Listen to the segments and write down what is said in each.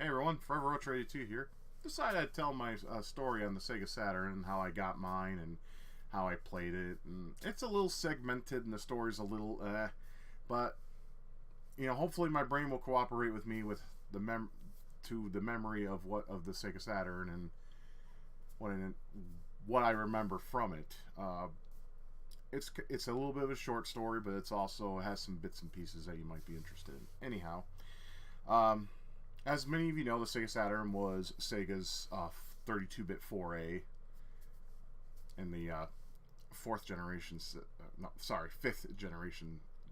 Hey everyone, Forever Roach 82 here. Decided I'd tell my story on the Sega Saturn and how I got mine and how I played it. And it's a little segmented and the story's a little but you know, hopefully my brain will cooperate with me with the memory of the Sega Saturn and what I remember from it. It's a little bit of a short story, but it has some bits and pieces that you might be interested in. Anyhow, as many of you know, the Sega Saturn was Sega's 32-bit foray in the fifth generation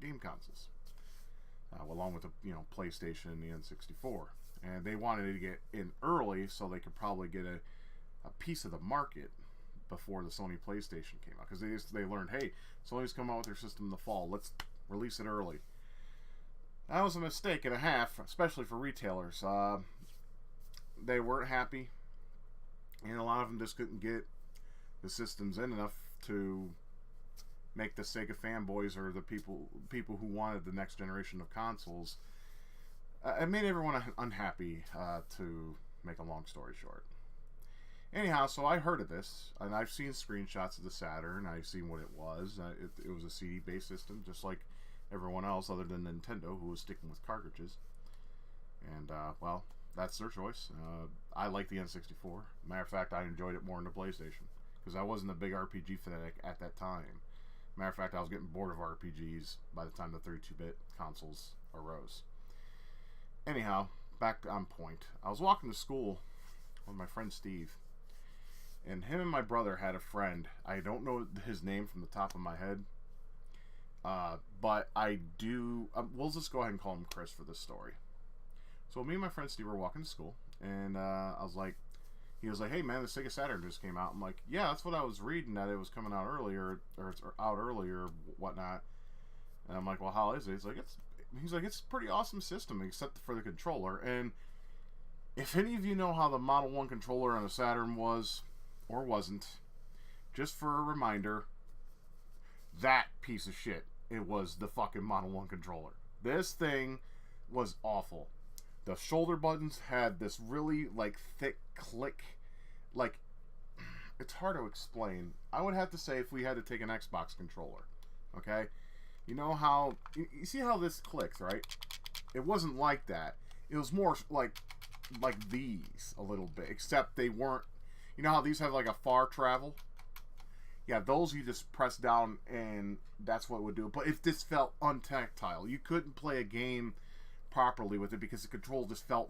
game consoles, along with the PlayStation and the N64. And they wanted to get in early so they could probably get a piece of the market before the Sony PlayStation came out, because they learned, hey, Sony's come out with their system in the fall, let's release it early. That was a mistake and a half, especially for retailers. They weren't happy, and a lot of them just couldn't get the systems in enough to make the Sega fanboys or the people who wanted the next generation of consoles. It made everyone unhappy, to make a long story short. Anyhow, so I heard of this, and I've seen screenshots of the Saturn. I've seen what it was. It was a CD-based system, just like everyone else other than Nintendo, who was sticking with cartridges. And, well, that's their choice. I like the N64. Matter of fact, I enjoyed it more than the PlayStation, because I wasn't a big RPG fanatic at that time. Matter of fact, I was getting bored of RPGs by the time the 32-bit consoles arose. Anyhow, back on point. I was walking to school with my friend Steve, and him and my brother had a friend. I don't know his name from the top of my head, but I do. We'll just go ahead and call him Chris for this story. So me and my friend Steve were walking to school, and he was like, "Hey man, the Sega Saturn just came out." I'm like, "Yeah, that's what I was reading, that it was coming out earlier, or it's out earlier, whatnot." And I'm like, "Well, how is it?" He's like, "It's a pretty awesome system, except for the controller." And if any of you know how the Model 1 controller on the Saturn was or wasn't, just for a reminder, that piece of shit, it was the fucking Model 1 controller. This thing was awful. The shoulder buttons had this really, thick click. It's hard to explain. I would have to say if we had to take an Xbox controller, okay? You know how... You see how this clicks, right? It wasn't like that. It was more like these, a little bit. Except they weren't... You know how these have, a far travel? Yeah, those you just press down and that's what it would do. But if this felt untactile, you couldn't play a game properly with it because the control just felt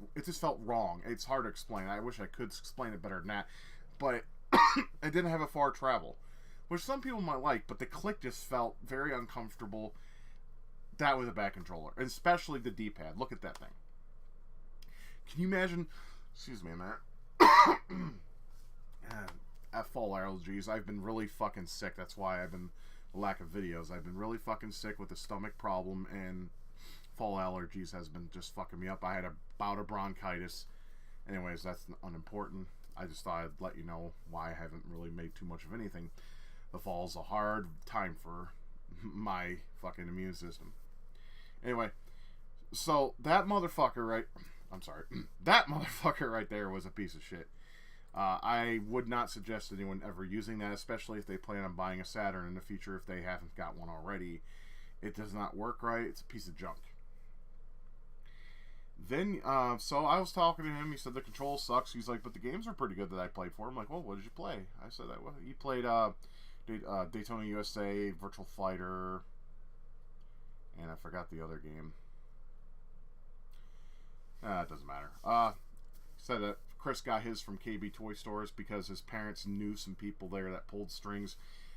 wrong. It's hard to explain. I wish I could explain it better than that. But it didn't have a far travel, which some people might like, but the click just felt very uncomfortable. That was a bad controller, and especially the D-pad. Look at that thing. Can you imagine? Excuse me, man. At fall allergies, I've been really fucking sick. That's why I've been lack of videos. I've been really fucking sick with a stomach problem, and fall allergies has been just fucking me up. I had a bout of bronchitis. Anyways, that's unimportant. I just thought I'd let you know why I haven't really made too much of anything. The fall's a hard time for my fucking immune system. Anyway, so that motherfucker right there was a piece of shit. I would not suggest anyone ever using that, especially if they plan on buying a Saturn in the future if they haven't got one already. It does not work right. It's a piece of junk. Then, so I was talking to him. He said the control sucks. He's like, but the games are pretty good that I played for. I'm like, well, what did you play? I said, well, you played Daytona USA, Virtual Fighter, and I forgot the other game. It doesn't matter. He said that Chris got his from KB Toy Stores because his parents knew some people there that pulled strings.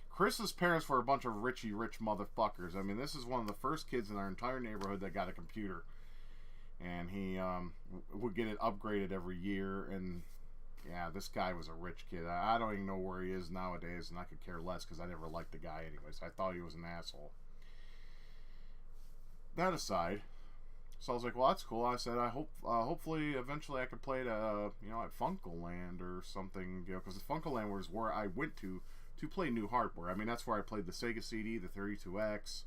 Chris's parents were a bunch of rich motherfuckers. I mean, this is one of the first kids in our entire neighborhood that got a computer. And he would get it upgraded every year. And, yeah, this guy was a rich kid. I don't even know where he is nowadays, and I could care less because I never liked the guy anyways. I thought he was an asshole. That aside... So I was like, well, that's cool. I said, I hope, hopefully, eventually I could play it, at Funkoland or something, because the Funkoland was where I went to play new hardware. I mean, that's where I played the Sega CD, the 32X,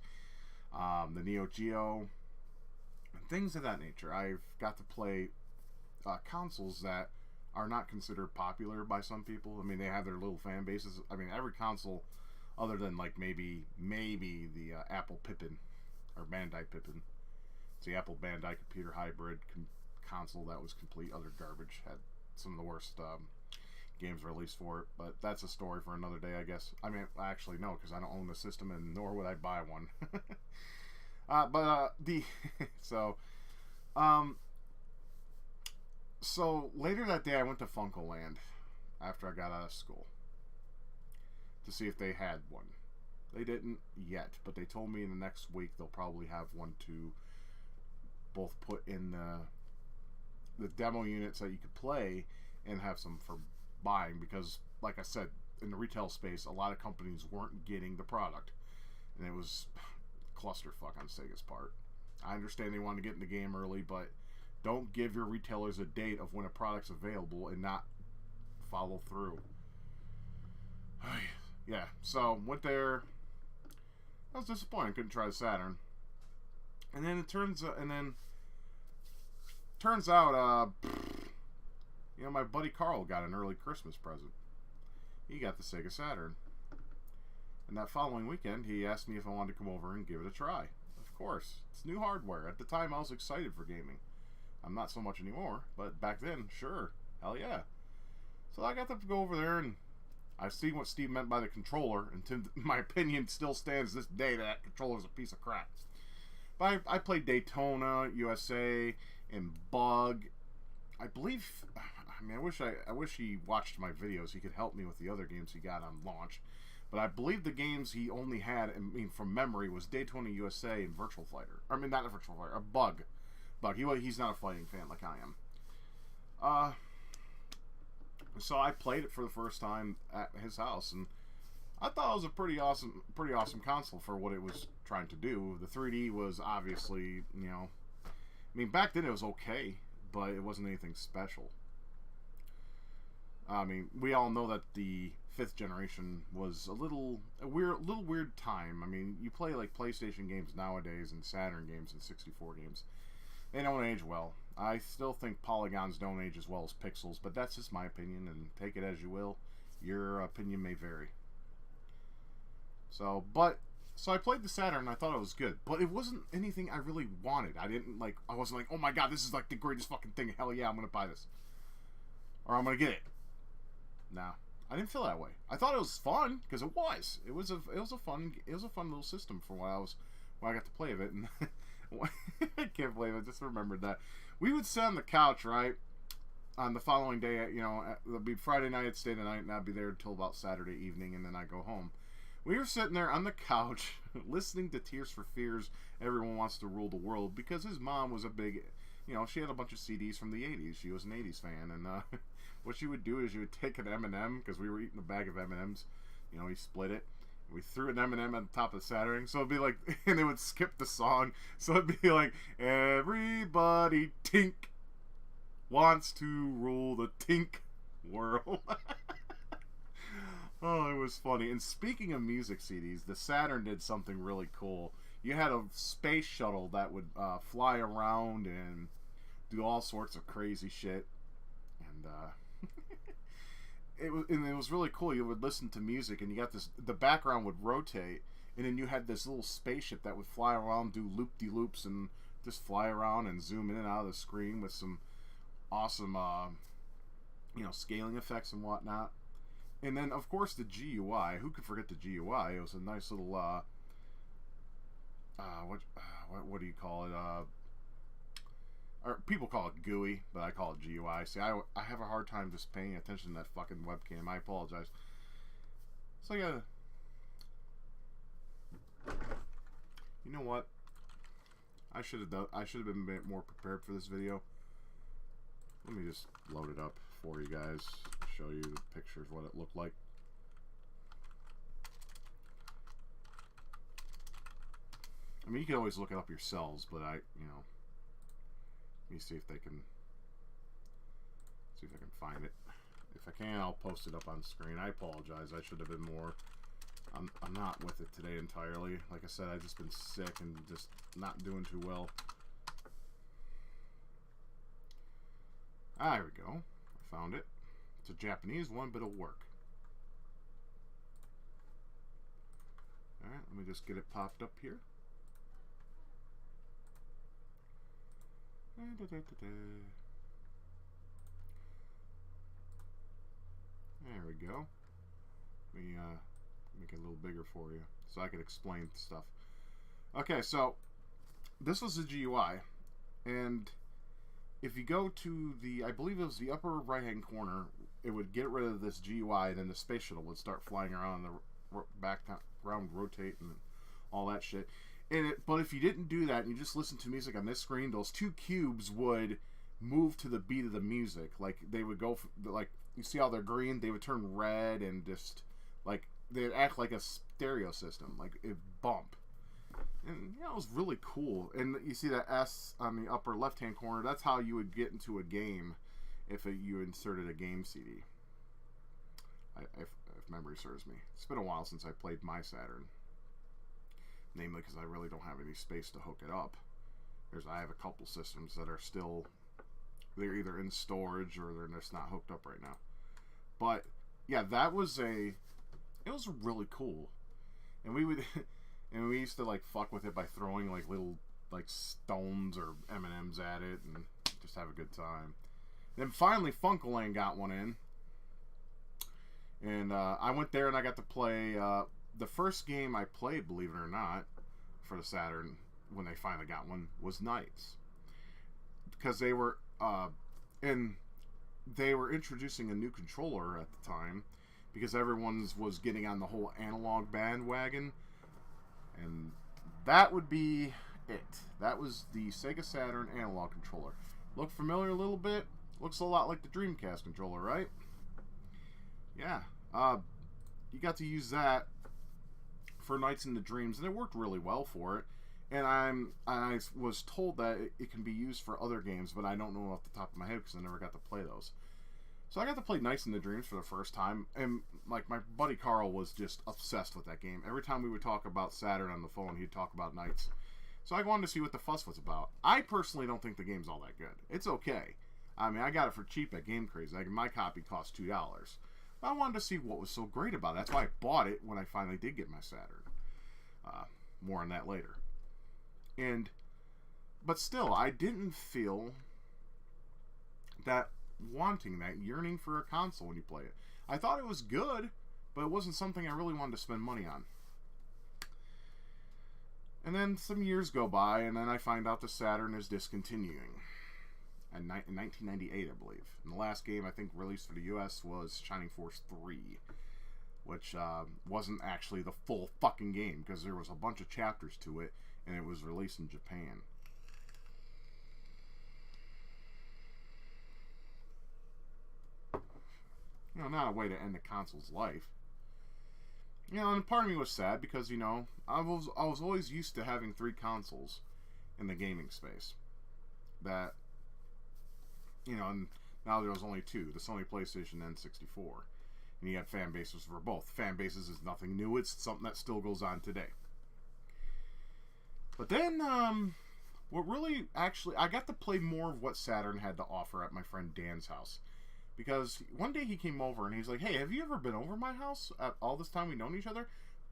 the Neo Geo, and things of that nature. I've got to play consoles that are not considered popular by some people. I mean, they have their little fan bases. I mean, every console, other than like maybe the Apple Pippin or Bandai Pippin, it's the Apple Bandai computer hybrid console that was complete other garbage. Had some of the worst games released for it, but that's a story for another day, I guess. I mean, actually no, because I don't own the system, and nor would I buy one. So later that day, I went to Funkoland after I got out of school to see if they had one. They didn't yet, but they told me in the next week they'll probably have one to both put in the demo units that you could play and have some for buying, because like I said, in the retail space, a lot of companies weren't getting the product, and it was clusterfuck on Sega's part. I understand they wanted to get in the game early, but don't give your retailers a date of when a product's available and not follow through. Yeah, so went there. I was disappointed, couldn't try the Saturn. And then it turns out, you know, my buddy Carl got an early Christmas present. He got the Sega Saturn. And that following weekend, he asked me if I wanted to come over and give it a try. Of course. It's new hardware. At the time, I was excited for gaming. I'm not so much anymore, but back then, sure. Hell yeah. So I got to go over there, and I see what Steve meant by the controller, and to my opinion still stands this day that controller is a piece of crap. But I played Daytona, USA, and Bug. I believe, I mean, I wish he watched my videos. He could help me with the other games he got on launch. But I believe the games he only had, I mean, from memory, was Daytona USA and Virtual Fighter. I mean, not a Virtual Fighter, a Bug. He's not a fighting fan like I am. So I played it for the first time at his house, and I thought it was a pretty awesome console for what it was trying to do. The 3D was obviously, you know, I mean, back then it was okay, but it wasn't anything special. I mean, we all know that the 5th generation was a weird time. I mean, you play like PlayStation games nowadays and Saturn games and 64 games. They don't age well. I still think polygons don't age as well as pixels, but that's just my opinion, and take it as you will. Your opinion may vary. So I played the Saturn, and I thought it was good, but it wasn't anything I really wanted. I wasn't like, oh my god, this is like the greatest fucking thing. Hell yeah, I'm gonna buy this, or I'm gonna get it. Nah, I didn't feel that way. I thought it was fun because it was. It was a fun little system for when I got to play of it, and I can't believe it. I just remembered that we would sit on the couch, right, on the following day. You know, it'll be Friday night, I'd stay the night, and I'd be there until about Saturday evening, and then I'd go home. We were sitting there on the couch listening to Tears for Fears, Everyone Wants to Rule the World, because his mom was a big, you know, she had a bunch of CDs from the 80s. She was an 80s fan, and what she would do is you would take an M&M, because we were eating a bag of M&Ms. You know, he split it. We threw an M&M at the top of the Saturn, so it'd be like, and it would skip the song, so it'd be like, everybody tink wants to rule the tink world. Oh, it was funny. And speaking of music CDs, the Saturn did something really cool. You had a space shuttle that would fly around and do all sorts of crazy shit, and it was really cool. You would listen to music, and you got this. The background would rotate, and then you had this little spaceship that would fly around, do loop-de-loops, and just fly around and zoom in and out of the screen with some awesome, you know, scaling effects and whatnot. And then, of course, the GUI. Who could forget the GUI? It was a nice little, what do you call it? Or people call it GUI, but I call it GUI. See, I have a hard time just paying attention to that fucking webcam. I apologize. So I gotta... You know what? I should have been a bit more prepared for this video. Let me just load it up for you guys. Show you the picture of what it looked like. I mean, you can always look it up yourselves, but let me see if I can find it. If I can, I'll post it up on screen. I apologize. I should have been more. I'm not with it today entirely. Like I said, I've just been sick and just not doing too well. There we go. I found it. It's a Japanese one, but it'll work. Alright, let me just get it popped up here. There we go. Let me make it a little bigger for you so I can explain stuff. Okay, so this was the GUI, and if you go to the, I believe it was the upper right hand corner, it would get rid of this GUI, and then the space shuttle would start flying around the background, rotate, and all that shit. But if you didn't do that and you just listened to music on this screen, those two cubes would move to the beat of the music. Like, they would go, like, you see how they're green? They would turn red and just, like, they'd act like a stereo system. Like, it'd bump. And, yeah, it was really cool. And you see that S on the upper left-hand corner? That's how you would get into a game if you inserted a game CD. If memory serves me. It's been a while since I played my Saturn. Namely because I really don't have any space to hook it up. I have a couple systems that are still, they're either in storage or they're just not hooked up right now. But yeah, it was really cool. And we used to like fuck with it by throwing like little like stones or M&Ms at it and just have a good time. Then finally Funkoland got one in. And I went there and I got to play the first game I played, believe it or not, for the Saturn when they finally got one was Knights, because they were introducing a new controller at the time because everyone was getting on the whole analog bandwagon, and that would be it. That was the Sega Saturn analog controller. Look familiar a little bit? Looks a lot like the Dreamcast controller, right? Yeah. You got to use that for Nights into Dreams, and it worked really well for it. And I was told that it can be used for other games, but I don't know off the top of my head because I never got to play those. So I got to play Nights into Dreams for the first time, and like my buddy Carl was just obsessed with that game. Every time we would talk about Saturn on the phone, he'd talk about Nights. So I wanted to see what the fuss was about. I personally don't think the game's all that good. It's okay. I mean, I got it for cheap at Game Crazy. My copy cost $2. I wanted to see what was so great about it. That's why I bought it when I finally did get my Saturn. More on that later. But still, I didn't feel that wanting, that yearning for a console when you play it. I thought it was good, but it wasn't something I really wanted to spend money on. And then some years go by, and then I find out the Saturn is discontinuing. In 1998, I believe. And the last game I think released for the US was Shining Force 3, which wasn't actually the full fucking game because there was a bunch of chapters to it, and it was released in Japan. You know, not a way to end the console's life. You know, and part of me was sad because, you know, I was always used to having 3 consoles in the gaming space. That, you know, and now there was only 2, the Sony PlayStation and N64. And you got fan bases for both. Fan bases is nothing new, it's something that still goes on today. But then, what really, actually, I got to play more of what Saturn had to offer at my friend Dan's house. Because one day he came over and he's like, hey, have you ever been over my house at all this time we've known each other?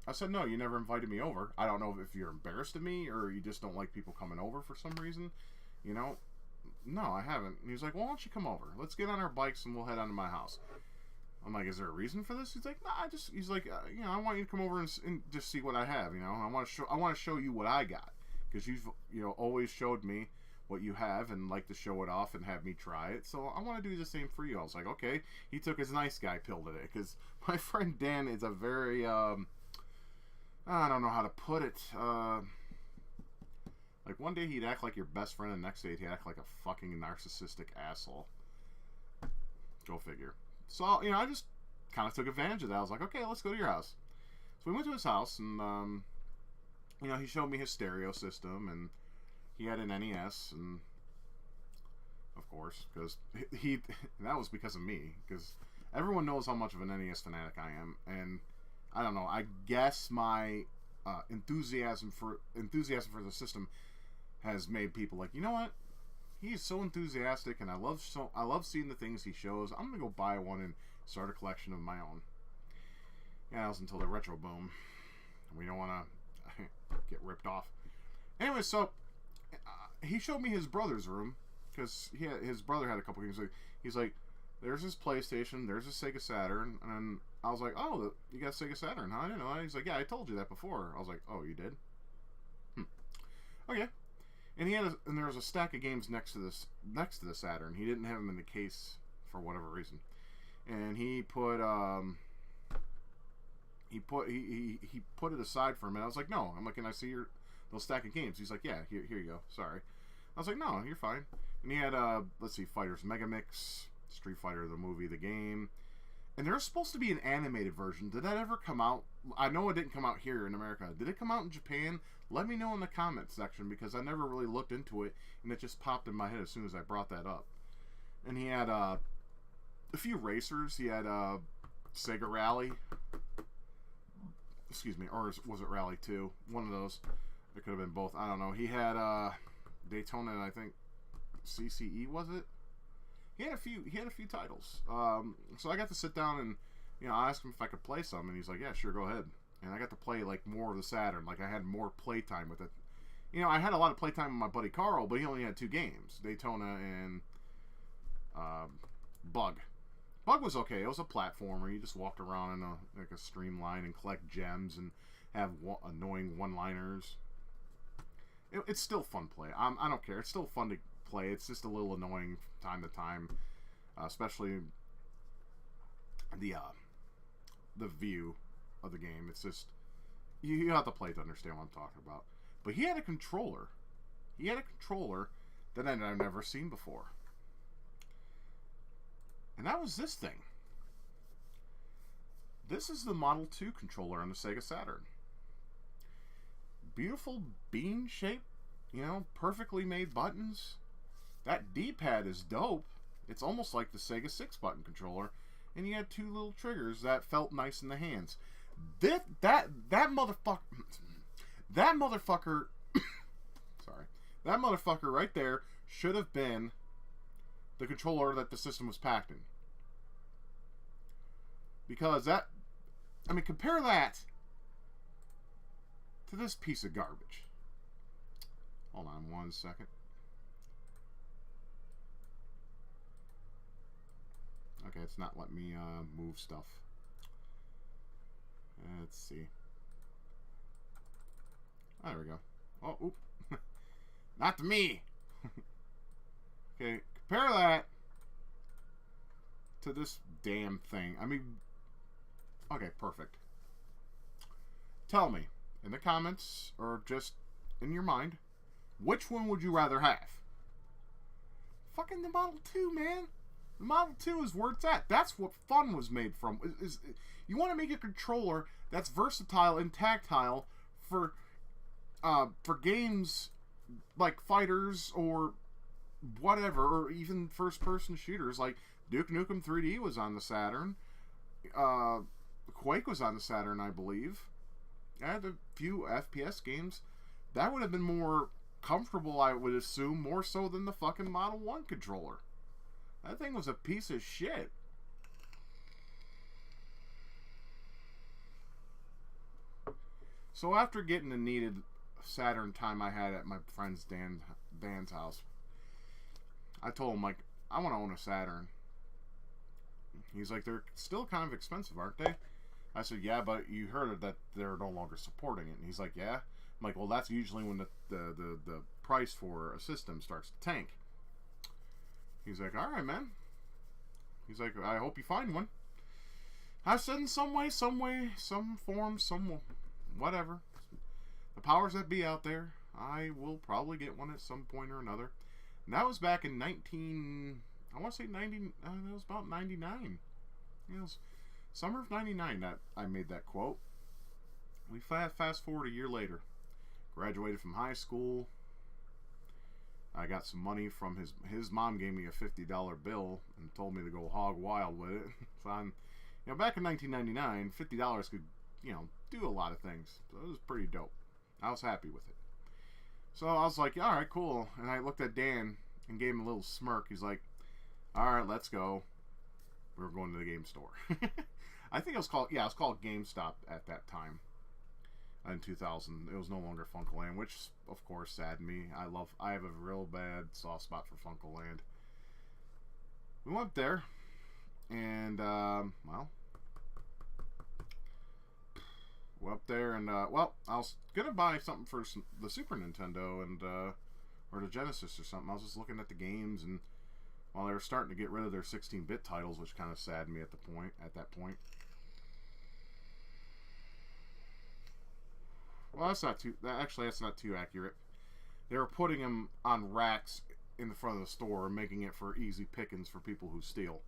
I said, no, you never invited me over. I don't know if you're embarrassed of me or you just don't like people coming over for some reason. You know? No, I haven't. And he's like, well, why don't you come over? Let's get on our bikes and we'll head on to my house. I'm like, is there a reason for this? He's like, nah, he's like, you know, I want you to come over and just see what I have, you know? I want to show you what I got. Because you've, you know, always showed me what you have and like to show it off and have me try it, so I want to do the same for you. I was like, okay. He took his nice guy pill today because my friend Dan is a very I don't know how to put it, like one day he'd act like your best friend and the next day he'd act like a fucking narcissistic asshole. Go figure. So, you know, I just kind of took advantage of that. I was like, okay, let's go to your house. So we went to his house and you know, he showed me his stereo system and he had an NES, and of course, because that was because of me, because everyone knows how much of an NES fanatic I am, and I don't know, I guess my enthusiasm for the system has made people like, you know what, He's so enthusiastic, and I love seeing the things he shows. I'm gonna go buy one and start a collection of my own. Yeah, that was until the retro boom. We don't want to get ripped off. Anyway, so he showed me his brother's room because his brother had a couple games. He's like, "There's his PlayStation, there's his Sega Saturn," and I was like, "Oh, you got Sega Saturn, huh? I didn't know that." He's like, "Yeah, I told you that before." I was like, "Oh, you did? Okay." And and there was a stack of games next to the Saturn. He didn't have them in the case for whatever reason, and he put it aside for a minute. I was like, "No." I'm like, "Can I see those stack of games?" He's like, "Yeah, here you go. Sorry." I was like, "No, you're fine." And he had let's see, Fighters Mega Mix, Street Fighter the movie, the game, and there's supposed to be an animated version. Did that ever come out? I know it didn't come out here in America. Did it come out in Japan? Let me know in the comments section, because I never really looked into it, and it just popped in my head as soon as I brought that up. And he had a few racers. He had Sega Rally. Excuse me, or was it Rally 2? One of those. It could have been both. I don't know. He had Daytona, and I think CCE, was it? He had a few titles. So I got to sit down and, I asked him if I could play some, and he's like, "Yeah, sure, go ahead." And I got to play like more of the Saturn. Like I had more playtime with it. I had a lot of playtime with my buddy Carl, but he only had 2 games, Daytona and Bug. Bug was okay. It was a platformer. You just walked around in a streamline and collect gems and have annoying one-liners. It's still fun play. I don't care. It's still fun to play. It's just a little annoying time to time, especially the view of the game. It's just you have to play to understand what I'm talking about. But he had a controller. That I've never seen before. And that was this thing. This is the Model 2 controller on the Sega Saturn. Beautiful bean shape, perfectly made buttons. That D-pad is dope. It's almost like the Sega 6-button controller. And you had 2 little triggers that felt nice in the hands. That motherfucker sorry. That motherfucker right there should have been the controller that the system was packed in. Because compare that to this piece of garbage. Hold on 1 second. Okay, it's not letting me move stuff. Let's see. Oh, there we go. Oh, oop. Not to me. Okay, compare that to this damn thing. Okay, perfect. Tell me in the comments or just in your mind, which one would you rather have? Fucking the Model 2, man. The Model 2 is where it's at. That's what fun was made from. You want to make a controller that's versatile and tactile for games like fighters or whatever, or even first-person shooters. Like Duke Nukem 3D was on the Saturn. Quake was on the Saturn, I believe. I had a few FPS games. That would have been more comfortable, I would assume, more so than the fucking Model 1 controller. That thing was a piece of shit. So after getting the needed Saturn time I had at my friend's Dan's house, I told him, like, I want to own a Saturn. He's like, they're still kind of expensive, aren't they? I said, yeah, but you heard that they're no longer supporting it. And he's like, yeah. I'm like, well, that's usually when the price for a system starts to tank. He's like, all right, man. He's like, I hope you find one. I said, in some way, some form, some whatever. The powers that be out there, I will probably get one at some point or another. And that was back in 90, that was about 99. It was summer of 99 that I made that quote. We fast forward a year later. Graduated from high school. I got some money from his mom gave me a $50 bill and told me to go hog wild with it. So back in 1999, $50 could, do a lot of things. So it was pretty dope. I was happy with it. So I was like, all right, cool. And I looked at Dan and gave him a little smirk. He's like, all right, let's go. We were going to the game store. I think it was called GameStop at that time. In 2000, it was no longer Funkoland, which of course saddened me. I have a real bad soft spot for Funkoland. We went there, and well, we're up there, and I was gonna buy something for the Super Nintendo and or the Genesis or something. I was just looking at the games, and while they were starting to get rid of their 16-bit titles, which kind of saddened me at that point. Well, that's not too accurate. They were putting them on racks in the front of the store and making it for easy pickings for people who steal.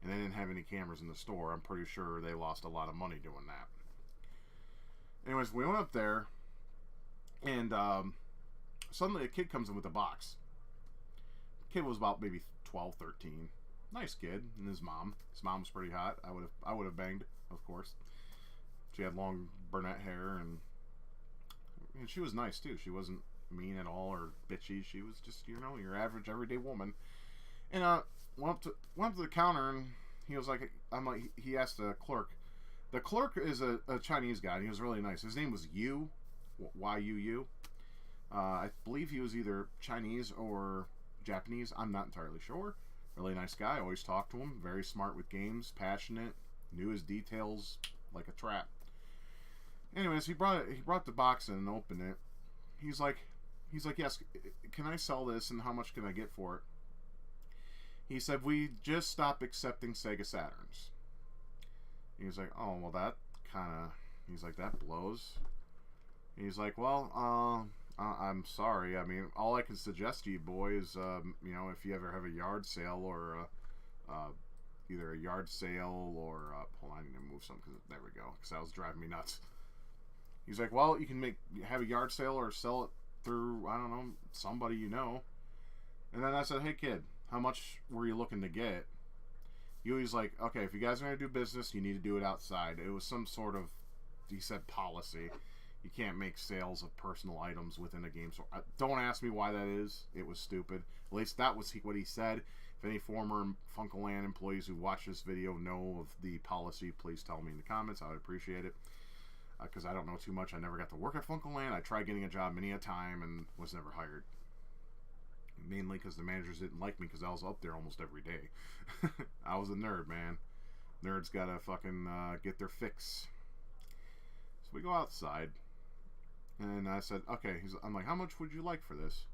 And they didn't have any cameras in the store. I'm pretty sure they lost a lot of money doing that. Anyways, we went up there, and suddenly a kid comes in with a box. The kid was about maybe 12, 13. Nice kid, and his mom. His mom was pretty hot. I would have banged, of course. She had long brunette hair, and she was nice too. She wasn't mean at all or bitchy. She was just, your average everyday woman. And went up to the counter, and he was like, he asked the clerk. The clerk is a Chinese guy, and he was really nice. His name was Yu, Y-U-U. I believe he was either Chinese or Japanese. I'm not entirely sure. Really nice guy. I always talked to him. Very smart with games, passionate, knew his details like a trap. Anyways, he brought the box in and opened it. He's like, yes, can I sell this, and how much can I get for it? He said, we just stopped accepting Sega Saturns. He's like, oh, well, that he's like, that blows. He's like, well, I'm sorry. I mean, all I can suggest to you boys, if you ever have a yard sale or either a yard sale or hold on, I need to move something. There we go, because that was driving me nuts. He's like, well, you can have a yard sale or sell it through, I don't know, somebody you know. And then I said, hey kid, how much were you looking to get? He's like, okay, if you guys are going to do business, you need to do it outside. It was some sort of, he said, policy. You can't make sales of personal items within a game store. Don't ask me why that is. It was stupid. At least that was what he said. If any former Funkoland employees who watch this video know of the policy, please tell me in the comments. I would appreciate it. Because I don't know too much. I never got to work at Funkoland. I tried getting a job many a time and was never hired. Mainly because the managers didn't like me because I was up there almost every day. I was a nerd, man. Nerds gotta fucking get their fix. So we go outside. And I said, okay. I'm like, how much would you like for this?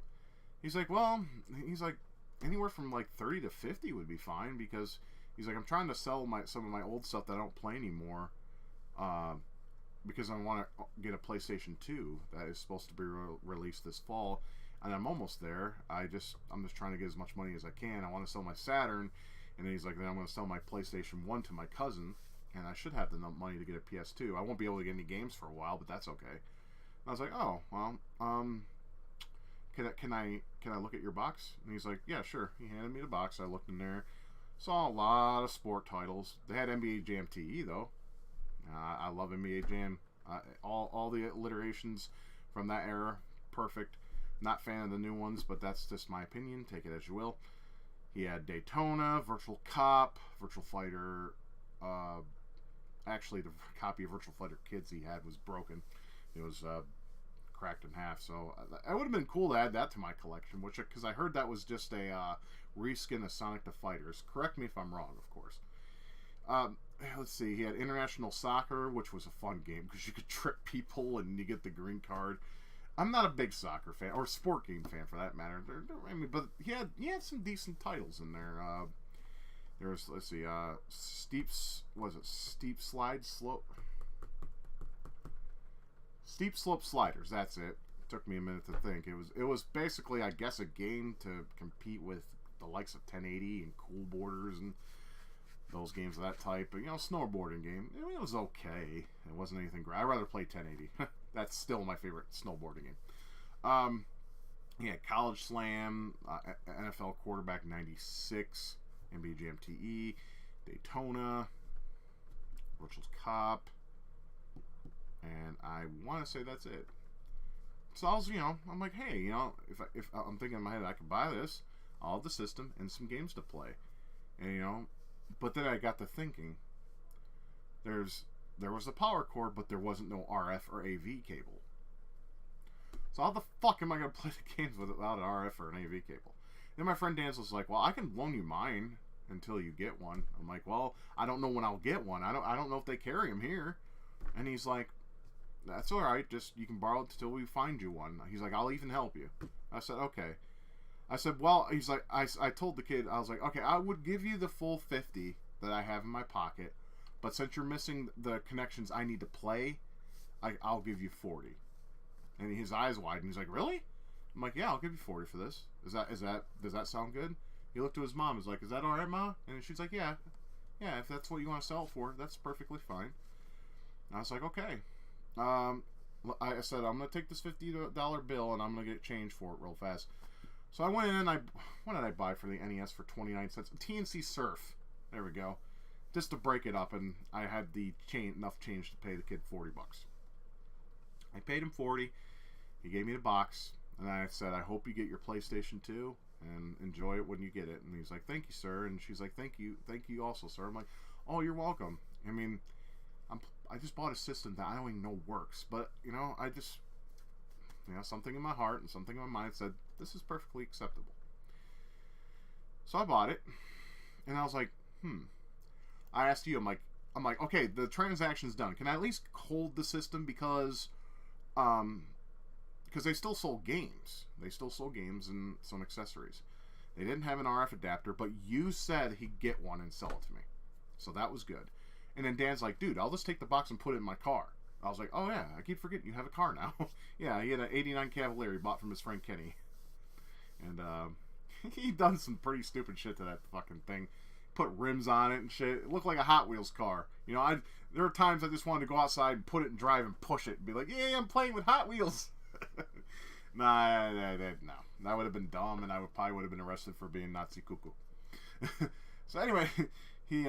He's like, anywhere from like 30 to 50 would be fine. Because he's like, I'm trying to sell some of my old stuff that I don't play anymore. Because I want to get a PlayStation 2 that is supposed to be released this fall, and I'm almost there. I'm just trying to get as much money as I can. I want to sell my Saturn, and then he's like, then I'm going to sell my PlayStation 1 to my cousin, and I should have enough money to get a PS2. I won't be able to get any games for a while, but that's okay. And I was like, oh, well, can I look at your box? And he's like, yeah, sure. He handed me the box. I looked in there, saw a lot of sport titles. They had NBA Jam TE though. I love NBA Jam. All the iterations from that era, perfect. Not fan of the new ones, but that's just my opinion. Take it as you will. He had Daytona, Virtual Cop, Virtual Fighter. Actually, the copy of Virtual Fighter Kids he had was broken. It was cracked in half. So it would have been cool to add that to my collection, because I heard that was just a reskin of Sonic the Fighters. Correct me if I'm wrong, of course. Let's see, he had International Soccer, which was a fun game because you could trip people and you get the green card. I'm not a big soccer fan, or sport game fan for that matter. But he had some decent titles in there. There was, let's see, Steep Slope Sliders. That's it. Took me a minute to think. It was basically, I guess, a game to compete with the likes of 1080 and Cool Borders and those games of that type. But, snowboarding game. I mean, it was okay. It wasn't anything great. I'd rather play 1080. That's still my favorite snowboarding game. Yeah, College Slam, NFL Quarterback 96, NBA Jam TE, Daytona, Virtual Cop, and I want to say that's it. So I was, I'm like, hey, if I'm thinking in my head I could buy this, I'll have the system and some games to play. And, you know, but then I got to thinking, there was a power cord, but there wasn't no RF or AV cable. So how the fuck am I going to play the games without an RF or an AV cable? Then my friend Dan was like, well, I can loan you mine until you get one. I'm like, well, I don't know when I'll get one. I don't know if they carry them here. And he's like, that's all right. Just, you can borrow it until we find you one. He's like, I'll even help you. I said, okay. I said, well, he's like, I told the kid, I was like, okay, I would give you the full 50 that I have in my pocket, but since you're missing the connections I need to play, I'll give you 40. And his eyes widened. He's like, really? I'm like, yeah, I'll give you 40 for this. Does that sound good? He looked to his mom. He's like, is that all right, Ma? And she's like, yeah, if that's what you want to sell it for, that's perfectly fine. And I was like, okay. I said, I'm going to take this $50 bill and I'm going to get change for it real fast. So I went in and what did I buy for the NES for 29 cents? TNC Surf. There we go. Just to break it up, and I had enough change to pay the kid $40. I paid him 40. He gave me the box, and I said, I hope you get your PlayStation 2 and enjoy it when you get it. And he's like, thank you, sir. And she's like, thank you also, sir. I'm like, oh, you're welcome. I mean, I just bought a system that I don't even know works, but you know, something in my heart and something in my mind said this is perfectly acceptable. So I bought it, and I was like, I asked you, I'm like, okay, the transaction's done. Can I at least hold the system because they still sold games. They still sold games and some accessories. They didn't have an RF adapter, but you said he'd get one and sell it to me. So that was good. And then Dan's like, dude, I'll just take the box and put it in my car. I was like, oh yeah, I keep forgetting you have a car now. Yeah, he had an 89 Cavalier he bought from his friend Kenny. And he done some pretty stupid shit to that fucking thing. Put rims on it and shit. It looked like a Hot Wheels car. You know, there were times I just wanted to go outside and put it and drive and push it and be like, yeah, I'm playing with Hot Wheels. Nah, no. That would have been dumb, and I probably would have been arrested for being Nazi cuckoo. So anyway, he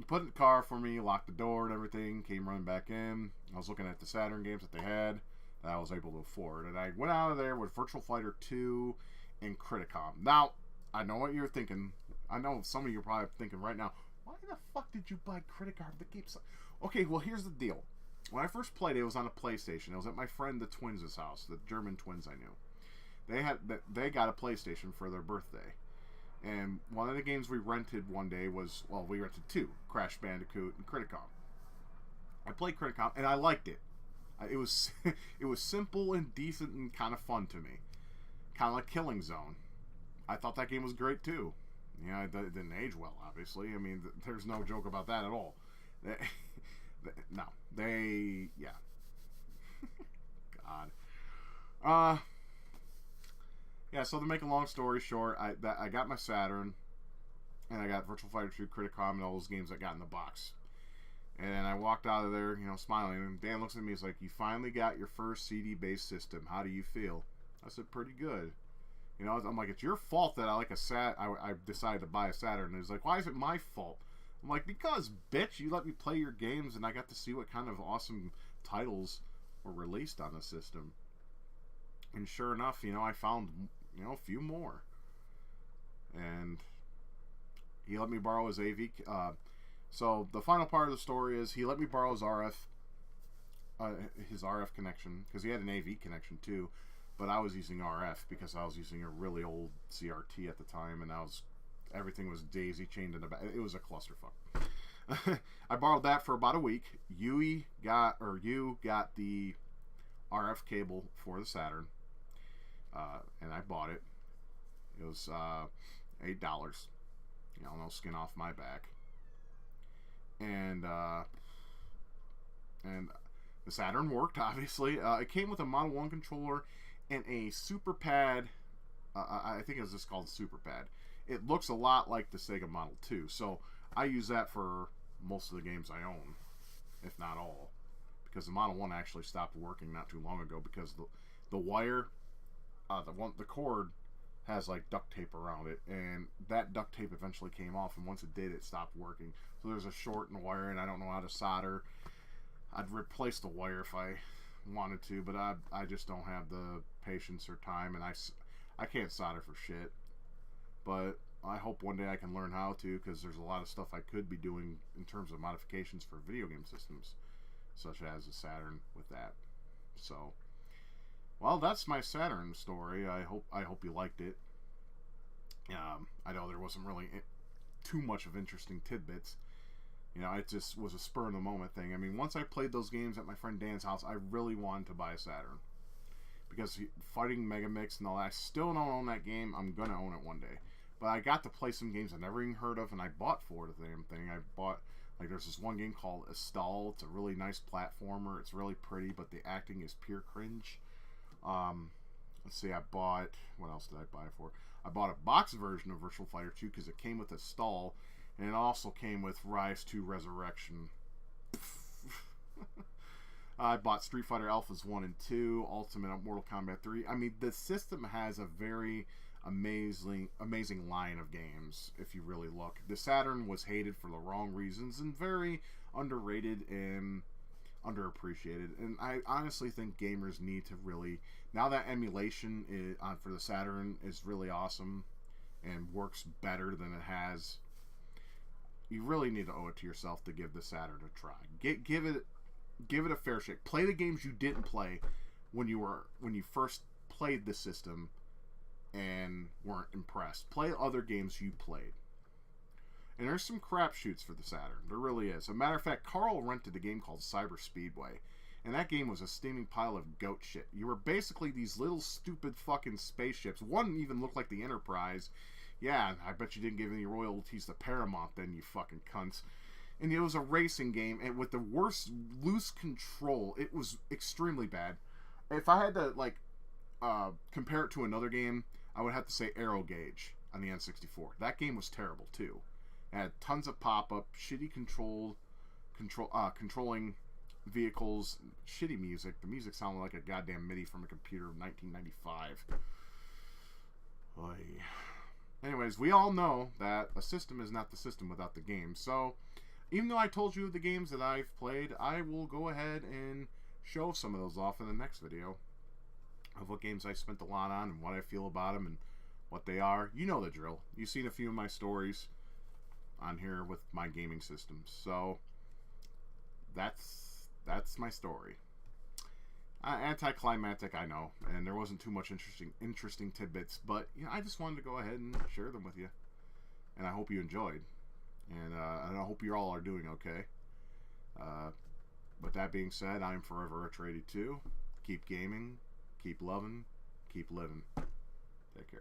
put it in the car for me, locked the door and everything, came running back in. I was looking at the Saturn games that they had that I was able to afford, and I went out of there with Virtual Fighter 2 and Criticom. Now, I know what you're thinking. I know some of you are probably thinking right now, why the fuck did you buy Criticom? The game's... Okay, well, here's the deal. When I first played it was on a PlayStation. It was at my friend the twins' house, the German twins I knew. They got a PlayStation for their birthday. And one of the games we rented one day was, well, we rented two, Crash Bandicoot and Criticom. I played Criticom, and I liked it. It was simple and decent and kind of fun to me. Kind of like Killing Zone. I thought that game was great, too. Yeah, it didn't age well, obviously. I mean, there's no joke about that at all. Yeah. God. Yeah, so to make a long story short, I got my Saturn, and I got Virtual Fighter 2, Criticom, and all those games I got in the box. And I walked out of there, you know, smiling, and Dan looks at me, he's like, you finally got your first CD-based system. How do you feel? I said, pretty good. You know, I'm like, it's your fault that I decided to buy a Saturn. And he's like, why is it my fault? I'm like, because, bitch, you let me play your games, and I got to see what kind of awesome titles were released on the system. And sure enough, you know, I found, you know, a few more. And he let me borrow his AV. So the final part of the story is he let me borrow his RF connection, because he had an AV connection too. But I was using RF because I was using a really old CRT at the time, and everything was daisy chained in the back. It was a clusterfuck. I borrowed that for about a week. You got the RF cable for the Saturn, and I bought it. It was $8. You know, no skin off my back. And the Saturn worked, obviously. It came with a Model 1 controller and a Super Pad. I think it's just called Super Pad. It looks a lot like the Sega Model 2, so I use that for most of the games I own, if not all, because the Model 1 actually stopped working not too long ago because the wire, the cord has like duct tape around it, and that duct tape eventually came off, and once it did, it stopped working. So there's a short in the wire, and I don't know how to solder. I'd replace the wire if I wanted to, but I just don't have the patience or time, and I can't solder for shit. but I hope one day I can learn how to, because there's a lot of stuff I could be doing in terms of modifications for video game systems, such as the Saturn with that. So, well, that's my Saturn story. I hope you liked it. I know there wasn't really too much of interesting tidbits. You know, it just was a spur of the moment thing. I mean, once I played those games at my friend Dan's house, I really wanted to buy a Saturn. Because fighting Megamix and all that, I still don't own that game. I'm going to own it one day. But I got to play some games I never even heard of, and I bought for the damn thing. I bought, like, there's this one game called Estelle. It's a really nice platformer. It's really pretty, but the acting is pure cringe. Let's see, I bought, what else did I buy for? I bought a box version of Virtual Fighter 2 because it came with Estelle, and it also came with Rise to Resurrection. I bought Street Fighter Alphas 1 and 2, Ultimate Mortal Kombat 3. I mean, the system has a very amazing line of games, if you really look. The Saturn was hated for the wrong reasons and very underrated and underappreciated. And I honestly think gamers need to really, now that emulation for the Saturn is really awesome and works better than it has, you really need to owe it to yourself to give the Saturn a try. Give it a fair shake. Play the games you didn't play when you first played the system and weren't impressed. Play other games you played. And there's some crapshoots for the Saturn. There really is. As a matter of fact, Carl rented a game called Cyber Speedway, and that game was a steaming pile of goat shit. You were basically these little stupid fucking spaceships. One even looked like the Enterprise. Yeah, I bet you didn't give any royalties to Paramount then, you fucking cunts. And it was a racing game, and with the worst loose control. It was extremely bad. If I had to, like, compare it to another game, I would have to say Aero Gauge on the N64. That game was terrible, too. It had tons of pop-up, shitty controlling vehicles, shitty music. The music sounded like a goddamn MIDI from a computer of 1995. Oy. Anyways, we all know that a system is not the system without the game, so even though I told you the games that I've played, I will go ahead and show some of those off in the next video of what games I spent a lot on and what I feel about them and what they are. You know the drill. You've seen a few of my stories on here with my gaming systems. So that's my story. Anticlimactic, I know, and there wasn't too much interesting tidbits, but you know, I just wanted to go ahead and share them with you, and I hope you enjoyed. And I hope you all are doing okay. With that being said, I'm Forever Retro 82. Keep gaming, keep loving, keep living. Take care.